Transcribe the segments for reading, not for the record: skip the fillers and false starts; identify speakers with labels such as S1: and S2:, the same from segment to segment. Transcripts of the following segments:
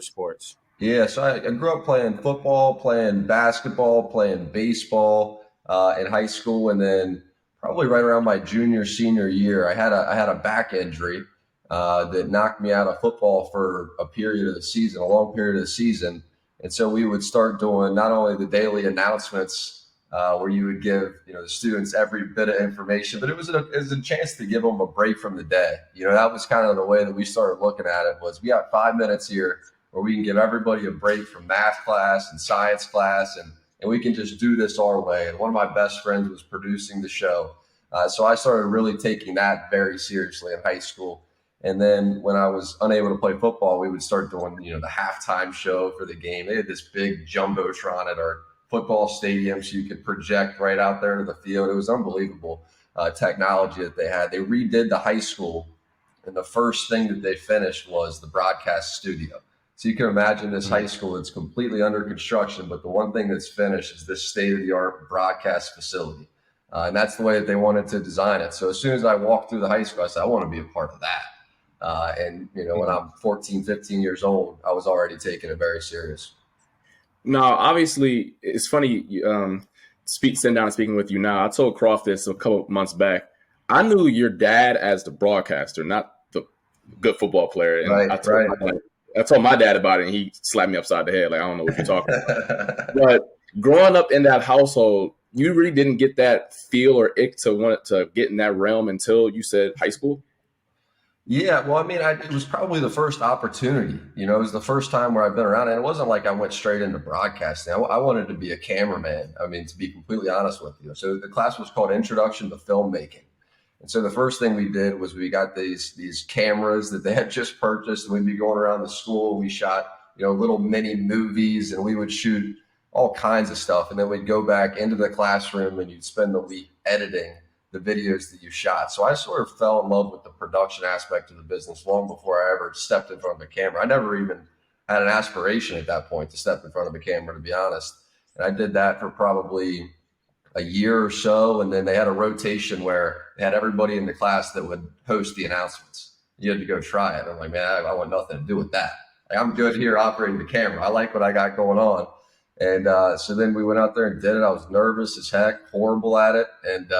S1: sports?
S2: Yeah, so I grew up playing football, playing basketball, playing baseball in high school, and then probably right around my senior year, I had a back injury that knocked me out of football for a period of the season, a long period of the season. And so we would start doing not only the daily announcements where you would give the students every bit of information, but it was a chance to give them a break from the day. That was kind of the way that we started looking at it. Was we got 5 minutes here where we can give everybody a break from math class and science class, and we can just do this our way. And one of my best friends was producing the show. So I started really taking that very seriously in high school. And then when I was unable to play football, we would start doing, the halftime show for the game. They had this big jumbotron at our football stadium, so you could project right out there to the field. It was unbelievable technology that they had. They redid the high school, and the first thing that they finished was the broadcast studio. So you can imagine this high school that's completely under construction, but the one thing that's finished is this state-of-the-art broadcast facility. And that's the way that they wanted to design it. So as soon as I walked through the high school, I said, I want to be a part of that. And when I'm 14, 15 years old, I was already taking it very serious.
S1: Now, obviously, it's funny sitting down and speaking with you now. I told Croft this a couple months back. I knew your dad as the broadcaster, not the good football player. And
S2: right,
S1: I told my dad about it, and he slapped me upside the head. Like, I don't know what you're talking about. But growing up in that household, you really didn't get that feel or ick to want to get in that realm until you said high school?
S2: Yeah, well, I mean, it was probably the first opportunity. It was the first time where I've been around, and it wasn't like I went straight into broadcasting. I wanted to be a cameraman, to be completely honest with you. So the class was called Introduction to Filmmaking. And so the first thing we did was we got these cameras that they had just purchased, and we'd be going around the school. We shot, little mini movies, and we would shoot all kinds of stuff. And then we'd go back into the classroom, and you'd spend the week editing the videos that you shot. So I sort of fell in love with the production aspect of the business long before I ever stepped in front of a camera. I never even had an aspiration at that point to step in front of a camera, to be honest. And I did that for probably a year or so, and then they had a rotation where they had everybody in the class that would host the announcements. You had to go try it. I'm like, man, I want nothing to do with that. Like, I'm good here operating the camera. I like what I got going on. And so then we went out there and did it. I was nervous as heck, horrible at it. And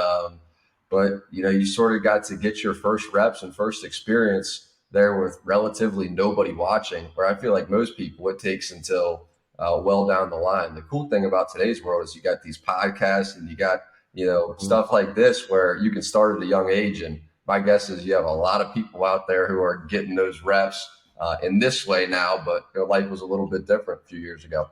S2: but you sort of got to get your first reps and first experience there with relatively nobody watching, where I feel like most people, it takes until well down the line. The cool thing about today's world is you got these podcasts and you got, stuff like this where you can start at a young age. And my guess is you have a lot of people out there who are getting those reps in this way now, but life was a little bit different a few years ago.